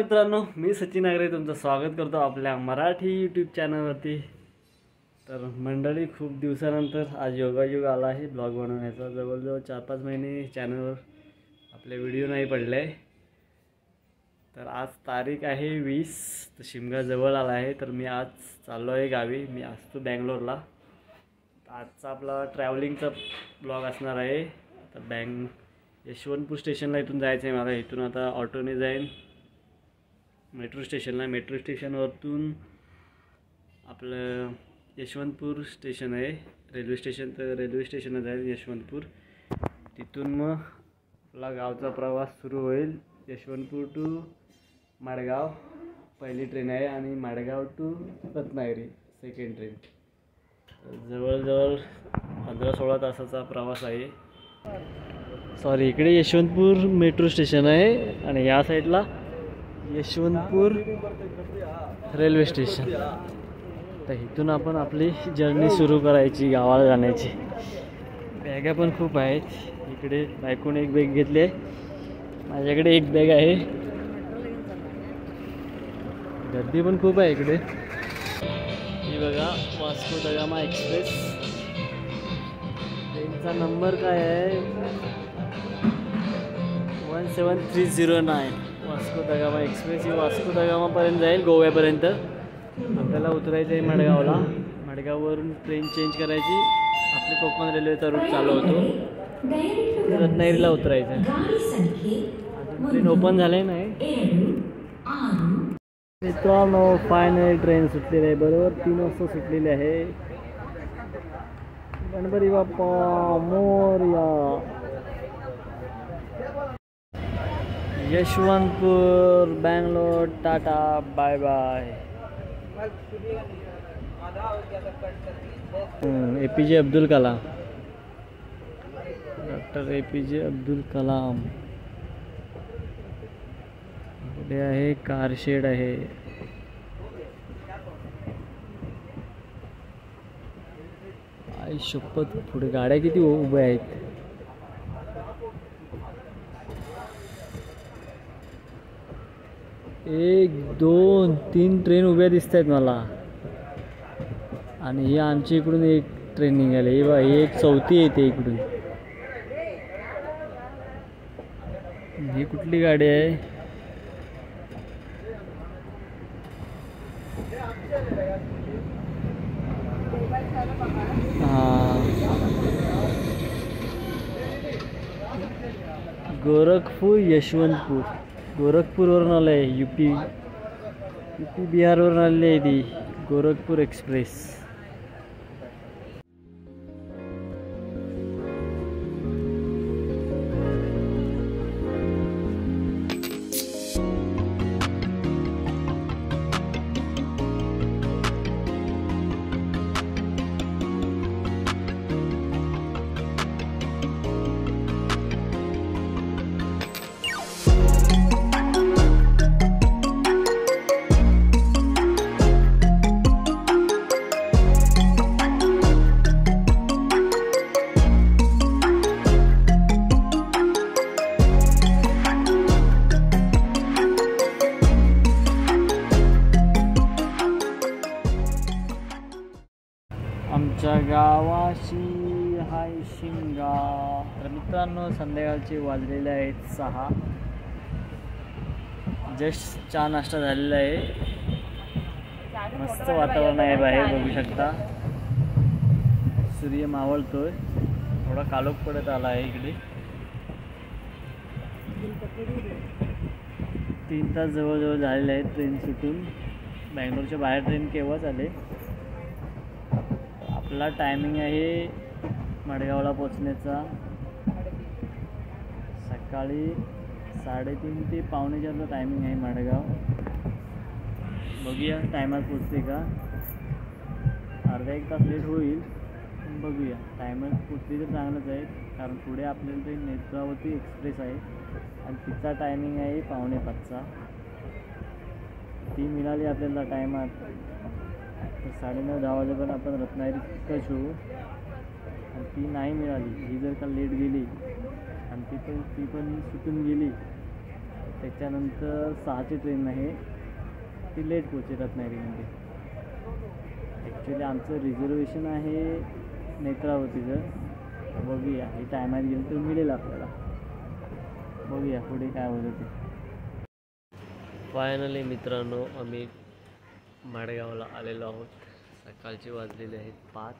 मित्रांनो, मी सचिन आगरे तुमचं स्वागत करतो आपल्या मराठी यूट्यूब चॅनलवरती। तर मंडळी, खूप दिवसानंतर आज योगायोग आला आहे ब्लॉग बनवण्याचा। जवळजवळ 4-5 महिने चॅनलवर आपले व्हिडिओ नाही पडले। तर आज तारीख आहे 20, तर शिमगा जवळ आला आहे। तर मी आज चाललो आहे गावी, मी असतो बँगलोरला। आजचा आपला ट्रॅव्हलिंगचा ब्लॉग असणार आहे। तर यशवंतपूर स्टेशनला इथून जायचं आहे मला। इथून आता ऑटोने जाईन मेट्रो स्टेशनला। मेट्रो स्टेशनवरतून आपलं यशवंतपूर स्टेशन आहे, रेल्वे स्टेशन। तर रेल्वे स्टेशनला जाईल यशवंतपूर। तिथून मग आपला गावचा प्रवास सुरू होईल। यशवंतपूर टू माडगाव पहिली ट्रेन आहे आणि Madgaon to Ratnagiri second train. जवळजवळ 15-16 तासाचा प्रवास आहे। सॉरी, इकडे यशवंतपूर मेट्रो स्टेशन आहे आणि या साईडला यशवंतपूर रेल्वे स्टेशन। तर इथून आपण आपली जर्नी सुरू करायची गावाला जाण्याची। बॅगा पण खूप आहेत इकडे। बायकोने एक बॅग घेतली आहे, माझ्याकडे एक बॅग आहे। गर्दी पण खूप आहे इकडे। ही बघा, वास्को दा गामा एक्सप्रेस। ट्रेनचा नंबर काय आहे? 17309। वास्को दा गामा एक्सप्रेस ही वास्को दा गामापर्यंत जाईल, गोव्यापर्यंत। आपल्याला उतरायचं आहे मडगावला। मडगाववरून ट्रेन चेंज करायची, आपली कोकण रेल्वेचा रूट चालू होतो। रत्नागिरीला उतरायचं आहे। अजून ट्रेन ओपन झाले नाही मित्रांनो। फायनल ट्रेन सुटलेली आहे, बरोबर 3 वाजता सुटलेली आहे। Ganpati Bappa Morya. Yeshwantpur, Bangalore, tata, bye bye. APJ Abdul Kalam, doctor APJ Abdul Kalam. पुढे आहे कारशेड आहे। आई शपथ, पुढे गाड्या किती उभ्या आहेत। 1, 2, 3 ट्रेन उभ्या दिसत आहेत मला। आणि ही आमच्या इकडून एक ट्रेन निघाली। ही एक चौथी येते इकडून। ही कुठली गाडी आहे? गोरखपूर यशवंतपूर। गोरखपूरवरून आलं आहे, यूपी बिहारवरून आलेली आहे ती गोरखपूर एक्सप्रेस। आमच्या गावाशी हाय शिमगा। तर मित्रांनो, संध्याकाळचे वाजलेले आहेत 6। जस्ट चहा नाश्ता झालेला आहे। मस्त वातावरण आहे बाहेर, बघू शकता। सूर्य मावळतोय, थोडा कालोख पडत आला आहे इकडे। 3 तास जवळजवळ झालेले आहेत ट्रेन सुटून। बँगलोरच्या बाहेर ट्रेन केव्हाच आले। आपला टायमिंग आहे मडगावला पोचण्याचा सकाळी 3:30 ते 3:45चा टायमिंग आहे मडगाव। बघूया टायमात पोचते का। अर्धा 1 तास लेट होईल, बघूया। टायमात पोचली तर चांगलंच आहे, कारण पुढे आपल्याला ते नेत्रावती एक्सप्रेस आहे आणि तिचा टायमिंग आहे 4:45चा। ती मिळाली आपल्याला टायमात तर 9:30-10 वाजेपर्यंत आपण रत्नागिरीत टच होऊ। आणि ती नाही मिळाली, ही जर का लेट गेली आणि ती पण सुटून गेली त्याच्यानंतर 6ची ट्रेन आहे, ती लेट पोहोचेल रत्नागिरीमध्ये. ॲक्च्युली आमचं रिझर्वेशन आहे नेत्रावतीचं. बघूया हे टायमात गेलं तर मिळेल आपल्याला. बघूया पुढे काय होतं ते. फायनली मित्रांनो आम्ही माडेगावला आलेलो आहोत. सकाळचे वाजलेले आहेत 5.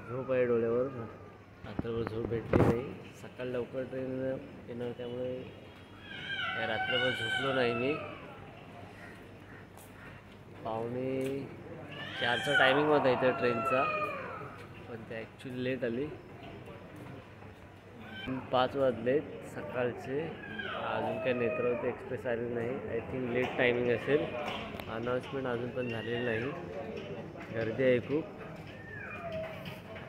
झोप आहे डोळ्यावर, रात्रभर झोप भेटली नाही. सकाळ लवकर ट्रेन येणार त्यामुळे रात्रभर झोपलो नाही मी. 3:45चा टायमिंग होता इथं ट्रेनचा, पण ते ॲक्च्युली लेट आली. 5 वाजले सकाळचे. अजून काही नेत्रावती एक्सप्रेस आलेली नाही. आय थिंक लेट टायमिंग असेल. अनाऊन्समेंट अजून पण झालेली नाही. गर्दी आहे खूप.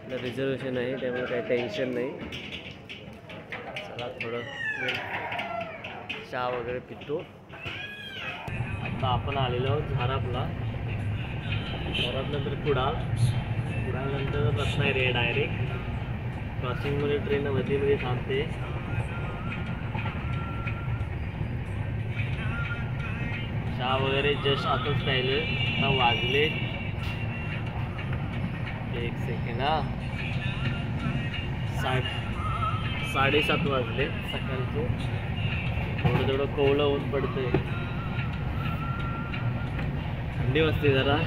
आपलं रिझर्वेशन आहे त्यामुळे काही टेन्शन नाही. चला थोडं चहा वगैरे पितो. आता आपण आलेलो आहोत झारापला. झारापनंतर कुडाळनंतर रत्नागिरी आहे डायरेक्ट. क्रॉसिंगमध्ये ट्रेन मध्ये थांबते. चहा वगैरे जस्ट आताच प्यायले. आता वाजले 1 सेकंड 7:30 वाजले सकाळचे. थोडं कोवलं ऊन पडतंय, थंडी वाजते जरा.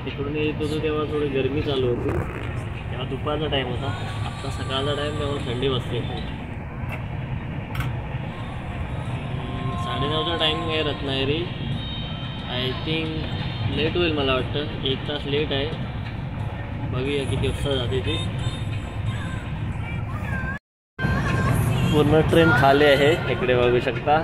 तिकडून येत होतो तेव्हा थोडी गरमी चालू होती, तेव्हा दुपारचा टाईम होता. आत्ता सकाळचा टाईम तेव्हा थंडी वाजते. 9:30चा टायमिंग आहे रत्नागिरी. आय थिंक लेट होईल मला वाटतं, 1 तास लेट आहे. बघूया किती वाजता जाते ती. पूर्ण ट्रेन खाली आहे, इकडे बघू शकता.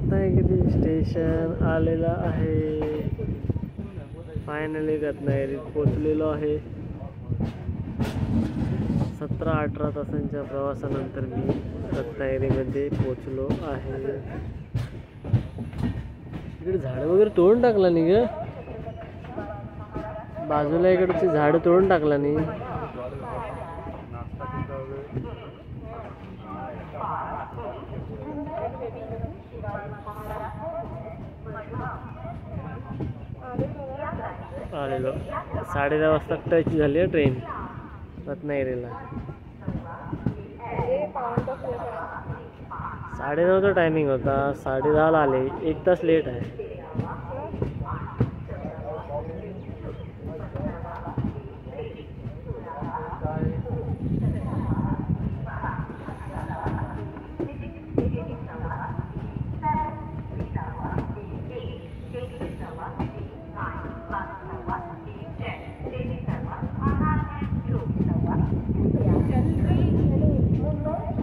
रत्नागिरी स्टेशन आलेला आहे. फायनली रत्नागिरीत पोचलेलो आहे. 17-18 तासांच्या प्रवासानंतर मी रत्नागिरीमध्ये पोचलो आहे. इकडे झाडं वगैरे तोडून टाकला नाही ग. बाजूला इकडची झाडं तोडून टाकला नाही. आलेलो 10:30 वाजता टच झाली आहे ट्रेन रत्नागिरीला. 9:30चा टायमिंग होता, 10:30ला आले. 1 तास लेट आहे.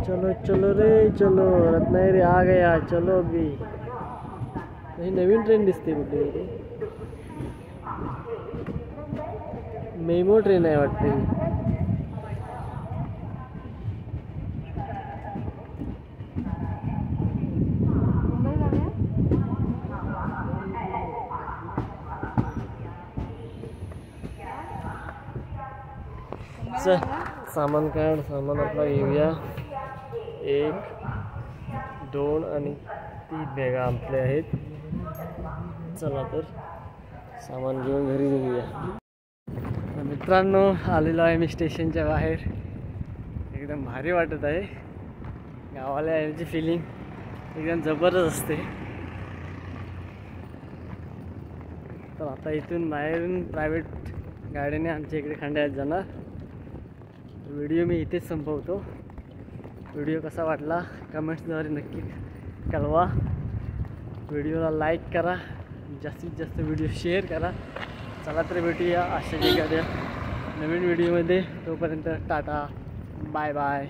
चलो चलो रे चलो, रत्नागिरी आ गया. चलो अभी ही नवीन ट्रेन दिसते कुठे. मेमो ट्रेन आहे वाटते. चल सामान काढ. सामान आपला घेऊया. 1, 2 आणि 3 बॅगा आपल्या आहेत. चला तर सामान घेऊन घरी निघूया. मित्रांनो आलेलो आहे मी स्टेशनच्या बाहेर. एकदम भारी वाटत आहे. गावाला यायची फिलिंग एकदम जबरदस्त असते. तर आता इथून बाहेरून प्रायव्हेट गाडीने आमच्या इकडे खंडाळ्यात जाणार. व्हिडिओ मी इथेच संपवतो. व्हिडिओ कसा वाटला कमेंट्सद्वारे नक्की कळवा. व्हिडिओला लाईक करा, जास्तीत जास्त व्हिडिओ शेअर करा. चला तर भेटूया अशाच एखाद्या नवीन व्हिडिओमध्ये. तोपर्यंत टाटा, बाय बाय.